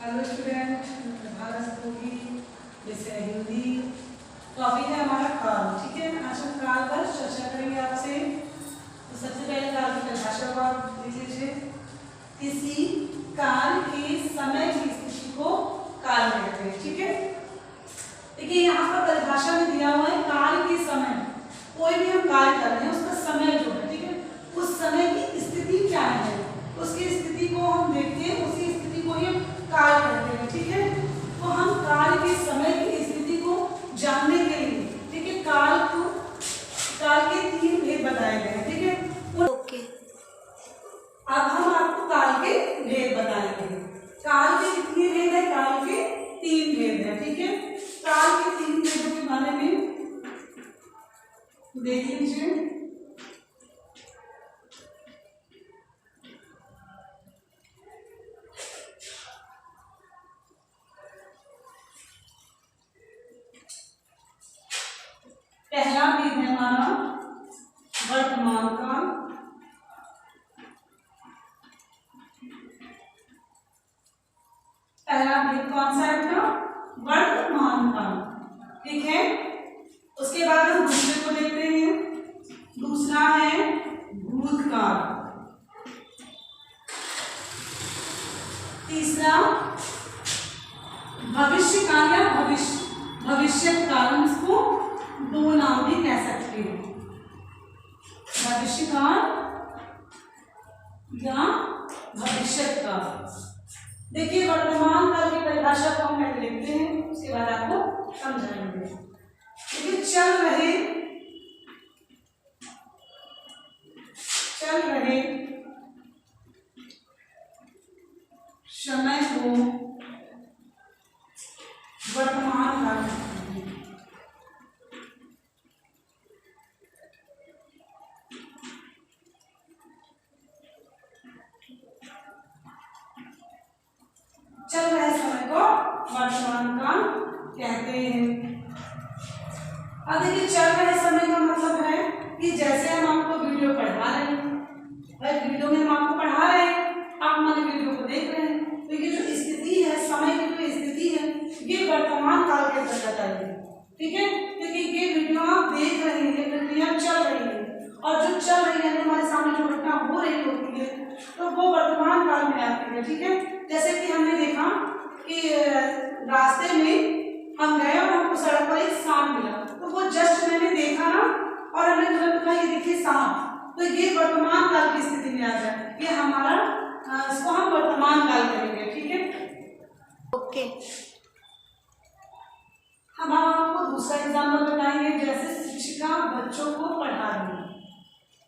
Hello student, Bharat होगी विषय Hindi. Topic है हमारा काल। ठीक है, आज हम काल पर चर्चा करेंगे आपसे। तो सबसे पहले काल की परिभाषा को आप देख लीजिए। किसी काल के समय की स्थिति को काल कहते हैं। ठीक है, देखिए यहाँ पर परिभाषा में दिया हुआ है काल के समय। कोई भी हम कार्य कर रहे हैं उसका समय जो है, ठीक है, उस समय की स्थिति क्या है, उसकी स्थिति को हम देखते हैं, उसी स्थिति को ही काल कहते हैं। ठीक है, तो हम काल के समय की स्थिति को जानने के लिए, ठीक है, काल के 3 भेद बताए गए हैं। ठीक है, ओके। अब हम आपको काल के भेद बताएंगे। काल के कितने भेद है? काल के 3 भेद है। ठीक है, काल के 3 भेदों के बारे में देख लीजिए। पहला भेद है हमारा वर्तमान काल। पहला भेद कौन सा है अपना? वर्तमान काल। ठीक है, उसके बाद हम दूसरे को देखते हैं। दूसरा है भूतकाल। तीसरा भविष्य काल या भविष्य काल। इसको 2 नाम भी कह सकते हैं, भविष्य काल या भविष्य काल। देखिए, वर्तमान काल की परिभाषा को हम पहले देखते हैं, उसके बाद आपको समझाएंगे। देखिए, चल रहे समय को वर्तमान काल कहते हैं। चल रहे समय को वर्तमान काल कहते हैं। अब देखिए, चल रहे समय का मतलब है कि जैसे हम आपको वीडियो पढ़ा रहे हैं, वीडियो में हम आपको पढ़ा रहे हैं, आप हमारे वीडियो को देख रहे हैं, तो ये जो स्थिति है, समय की जो स्थिति है, ये वर्तमान काल के अंतर्गत आएगी। ठीक है, क्योंकि ये वीडियो आप देख रहे हैं, प्रक्रिया चल रही है, और जो चल रही है, हमारे सामने जो घटना हो रही होती है, तो वो वर्तमान काल में आती है। ठीक है, जैसे कि हमने देखा कि रास्ते में हम गए और हमको सड़क पर एक सांप मिला, तो वो जस्ट मैंने देखा ना, और हमने तुरंत कहा ये देखिए सांप, तो ये वर्तमान काल की स्थिति में आ जाए, ये हमारा इसको हम वर्तमान काल करेंगे। ठीक है, ओके। हम आपको दूसरा एग्जाम्पल बताएंगे। जैसे शिक्षिका बच्चों को पढ़ा रही है,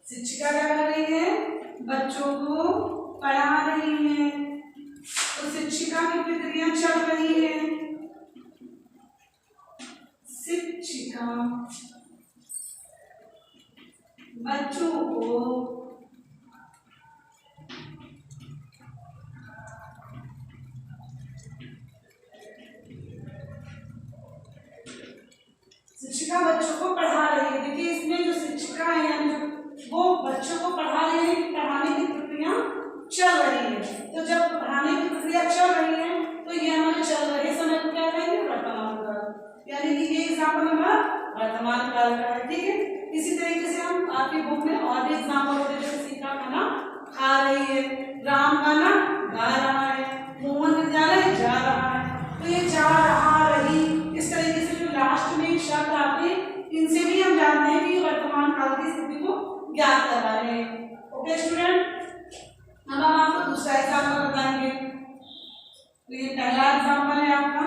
शिक्षिका क्या कर रही है? बच्चों को पढ़ा रही है, तो शिक्षिका की प्रक्रिया चल रही है। शिक्षिका बच्चों को पढ़ा रही है। देखिए, इसमें जो शिक्षिका है यानी वो बच्चों को पढ़ा रही है, पढ़ाने की प्रक्रिया चल रही है। तो जब पढ़ाने की प्रक्रिया चल रही है, तो ये हमारे चल रहे समय को क्या कहेंगे? वर्तमान काल। यानी कि ये एग्जाम्पल हमारा वर्तमान काल का है। ठीक है, इसी तरीके से हम आपकी बुक में और भी एग्जाम्पल होते हैं। जैसे सीता खाना खा रही है, राम गाना गा रहा है, मोहन विद्यालय जा रहा है, तो ये जा रहा रही, इस तरीके से जो लास्ट में शब्द आते हैं, इनसे भी हम जानते हैं कि वर्तमान काल की स्थिति को ज्ञात कर रहे हैं। ओके स्टूडेंट, अब हम आपको दूसरा एग्जाम्पल बताएंगे। तो ये पहला एग्जाम्पल है आपका,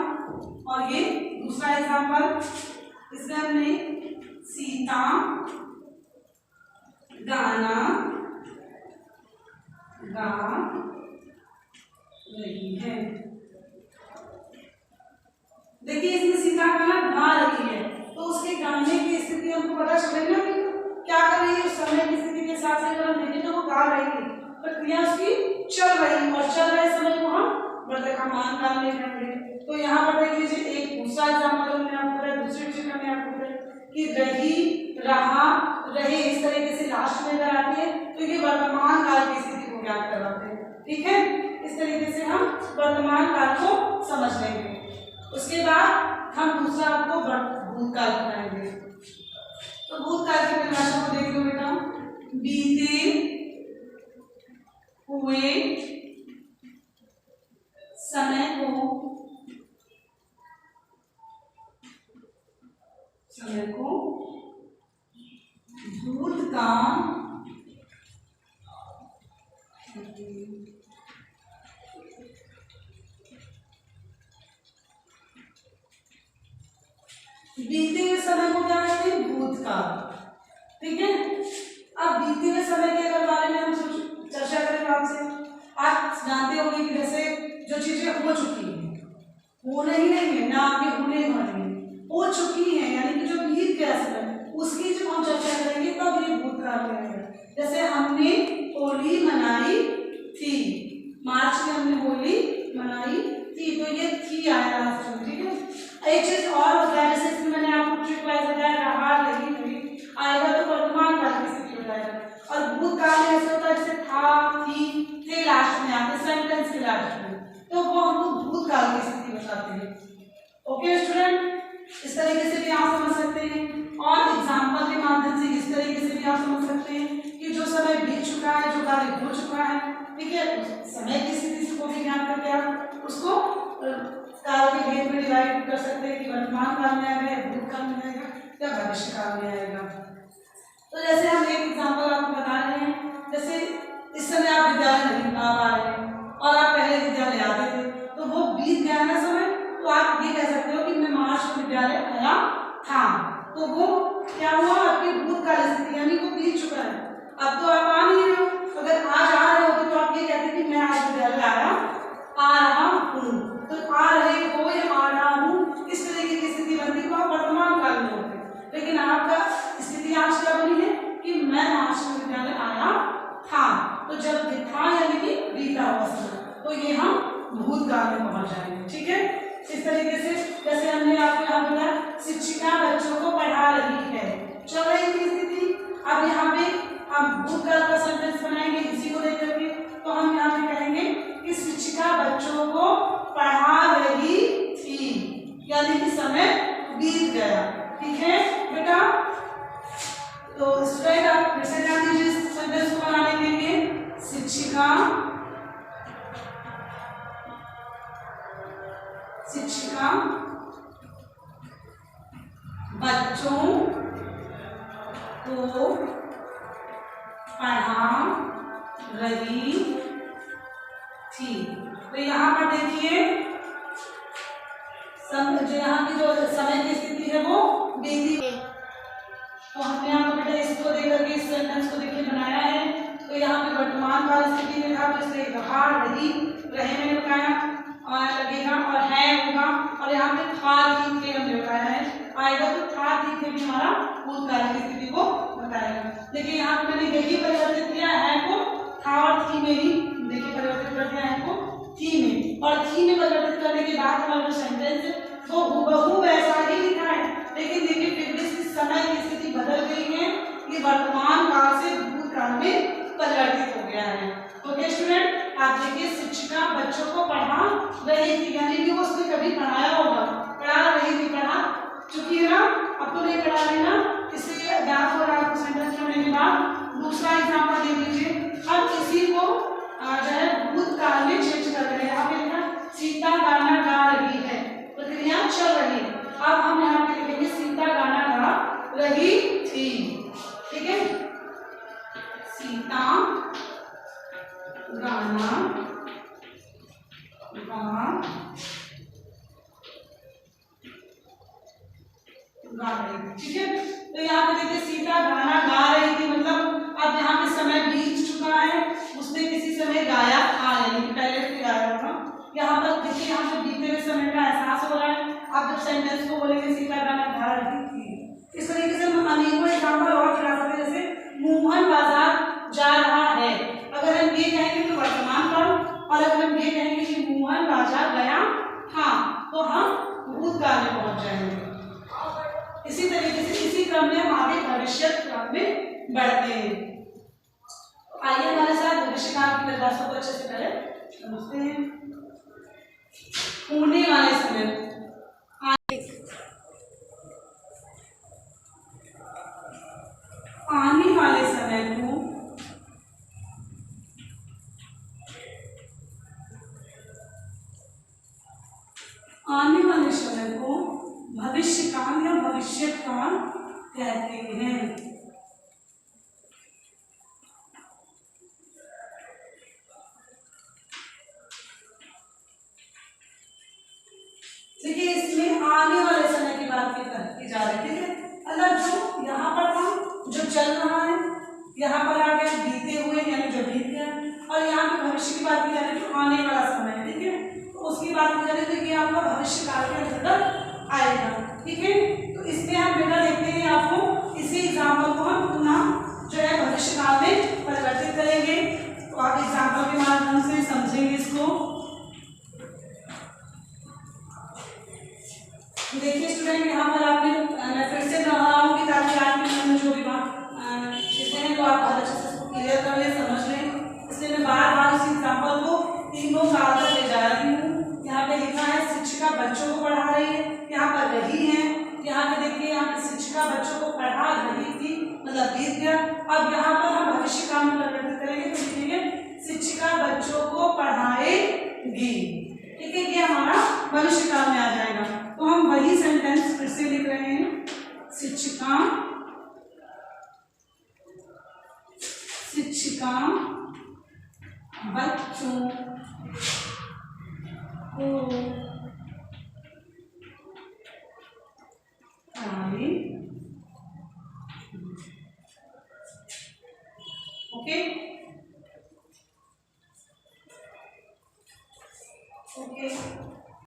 और ये दूसरा एग्जाम्पल। इसमें हमने सीता गाना गा रही है। देखिए, इसमें सीता गाना गा रही है, तो उसके गाने की स्थिति हमको पता चले ना कि क्या कर रही है। उस समय की स्थिति के साथ अगर हम देखें तो वो गा रही है, प्रक्रिया उसकी चल रही है, और चल रहे समय को हम वर्तमान काल में कहेंगे। तो यहाँ पर देख लीजिए, एक दूसरा एग्जाम्पल हमने आपको बताया, दूसरी विषय में आपको बताया कि रही, रहा, रहे, इस तरीके से लास्ट में अगर आती है, तो ये वर्तमान काल की स्थिति को ज्ञात करवाते हैं। ठीक है, इस तरीके से हम वर्तमान काल को समझ लेंगे। उसके बाद हम दूसरा आपको भूतकाल बताएंगे। तो भूतकाल की परिभाषा को देख लो बेटा, बीते हुए समय को भूतकाल, बीते हुए समय को क्या कहते हैं, भूतकाल। ठीक है, अब बीते हुए समय के अगर बारे में हम चर्चा करें आपसे, आप जानते होंगे कि जैसे जो चीजें हो चुकी हैं, होने ही नहीं है, ना आगे होने वाली है, हो चुकी है, यानी कि जो बीत गया समय, उसकी जब हम चर्चा करेंगे तब ये भूतकाल में आएगा। जैसे हमने होली मनाई थी, मार्च में हमने होली मनाई थी, तो ये थी आया लास्ट में। ठीक है, एक चीज और होता है, जैसे इसमें मैंने आपको ट्रिक-वाइज बताया, रहा, रही, आएगा तो वर्तमान काल की स्थिति बताएगा। और भूतकाल में ऐसा होता है जैसे था, थी, थे लास्ट में आते, सेंटेंस के लास्ट में, तो वो हम लोग भूतकाल की स्थिति बताते हैं। ओके स्टूडेंट, इस तरीके से भी आप समझ सकते हैं, और एग्जाम्पल के माध्यम से इस तरीके से भी आप समझ सकते हैं कि जो समय बीत चुका है, जो कार्य हो चुका है, ठीक है, समय की स्थिति को भी ज्ञान करके आप उसको काल के भेद में डिवाइड कर सकते हैं कि वर्तमान काल में आएगा, भूतकाल में आएगा या भविष्य काल में आएगा। तो जैसे हम एक एग्जांपल आपको बता रहे हैं, जैसे इस समय आप विद्यालय नहीं आ पा रहे हैं और आप पहले विद्यालय आते थे, तो वो बीत गया ना समय, तो आप ये कह सकते हो कि मैं मार्च में विद्यालय आया था, तो वो क्या हुआ, आपकी भूतकाल स्थिति, यानी वो बीत चुका है। अब तो आप आ नहीं रहे हो, अगर आज आ रहे हो तो आप ये कहते हैं कि मैं आज विद्यालय आ रहा हूँ, तो आ रहे हो या आ रहा हूँ, इस तरीके की स्थिति बनती है, आप वर्तमान काल में होते। लेकिन आपका स्थिति आज क्या बनी है कि मैं मार्च में विद्यालय आया था, तो जब था यानी कि बीता हुआ समय, तो ये हम भूतकाल में पहुंच जाएंगे। ठीक है, इस तरीके से जैसे हमने आपको यहाँ बताया, शिक्षिका बच्चों को पढ़ा रही है, चल रही थी स्थिति। अब यहाँ पे हम भूतकाल का सेंटेंस बनाएंगे इसी को लेकर के, तो हम यहाँ पे कहेंगे कि शिक्षिका बच्चों को पढ़ा रही थी, यानी कि समय बीत गया। ठीक है बेटा, तो स्टूडेंट आप फिर से ध्यान दीजिए इस सेंटेंस को बनाने के लिए, शिक्षिका बच्चों को पढ़ा रही थी। तो यहाँ पर देखिए, जो यहाँ की जो समय की स्थिति है वो बीती है, तो हमने यहाँ पर बेटा इसको देकर के इस सेंटेंस को देखिए बनाया है। तो यहाँ पे वर्तमान काल स्थिति में था, तो इसलिए रहा, रही, रहे मैंने बताया और लगेगा, और है होगा, और यहाँ पे था, थी, थे हमने बताया है, आएगा तो था, थी, थे भी हमारा भूतकाल की स्थिति को बताएगा। देखिए यहाँ पे मैंने यही परिवर्तित किया है को था और थी में ही, देखिए परिवर्तित कर दिया है को थी में, और थी में परिवर्तित करने के बाद हमारा जो सेंटेंस है वो हूबहू वैसा ही लिखा है, लेकिन देखिए फिर भी समय की स्थिति बदल गई है, ये वर्तमान काल से भूतकाल में परिवर्तित हो गया है। ओके स्टूडेंट, आप देखिए शिक्षिका बच्चों को पढ़ा रही थी, यानी कि उसने कभी पढ़ाया होगा, पढ़ा रही थी, पढ़ा चुकी है ना, अब तो नहीं पढ़ा रही ना, इसलिए ज्ञात हो रहा है सेंटेंस होने के बाद। दूसरा एग्जाम्पल देख लीजिए, अब इसी को जो है भूतकाल में चेंज कर रहे हैं। अब लिखा सीता गाना गा रही है, प्रक्रिया चल रही है। अब हम यहाँ पे लिखेंगे सीता गाना गा रही थी। ठीक है, सीता गाना गा रही थी। ठीक है, तो यहाँ पे देखिए सीता गाना गा रही थी, मतलब अब यहाँ पे समय बीत चुका है, उसने किसी समय गाया था, यानी पहले से गाया होगा। यहाँ पर देखिए, यहाँ पे बीते हुए समय का एहसास हो रहा है। आप जब सेंटेंस को बोलेंगे सीता गाना गा रही थी, इस तरीके से हम अनेकों एग्जाम्पल और चला सकते हैं। जैसे मोहन बाजार जा रहा है, अगर हम ये कहेंगे तो वर्तमान काल, और अगर हम ये कहेंगे कि मोहन बाजार गया था, तो हम भूतकाल में पहुंच जाएंगे। इसी तरीके से इसी क्रम में हम आगे भविष्य क्रम में बढ़ते हैं। आइए हमारे साथ भविष्य काल की परिभाषा को अच्छे से करें, समझते हैं। होने वाला आने वाले समय को भविष्य काल या भविष्य काल कहते हैं। देखिए इसमें आने वाले समय की बात की जा रही है, ठीक है। अगर जो यहाँ पर था, जो चल रहा है, यहाँ पर आ गया बीते हुए यानी जो बीत गया, और यहाँ पे भविष्य की बात की जा रही है जो आने वाला समय, ठीक है। तो उसकी बात की जा रही है तो ये आपका भविष्य काल के अंतर्गत आएगा, ठीक है। तो इसमें हम बेटा देखते हैं आपको इसी एग्जाम्पल को हम पुनः जो है भविष्य काल में परिवर्तित करेंगे। तो आप एग्जाम्पल के माध्यम से समझेंगे इसको। देखिए स्टूडेंट, यहाँ पर आपने मैं फिर से दोहराऊं कि ताकि आपके मन में जो भी चीजें हैं तो आप बहुत अच्छे से इसको क्लियर कर लें, समझ लें। इसलिए मैं बार बार इस एग्जाम्पल को तीनों काल तक ले जा रही हूँ। यहाँ पे लिखा है शिक्षिका बच्चों को पढ़ा रही है, यहाँ पर रही है, यहाँ पे देखिए यहाँ पे शिक्षिका बच्चों को पढ़ा रही थी, मतलब बीत गया। अब यहाँ पर हम भविष्य काल में परिवर्तित करेंगे तो लिखेंगे शिक्षिका बच्चों को पढ़ाएगी, ठीक है। ये हमारा भविष्य काल में आ जाएगा। तो हम वही सेंटेंस फिर से लिख रहे हैं, शिक्षिका बच्चों को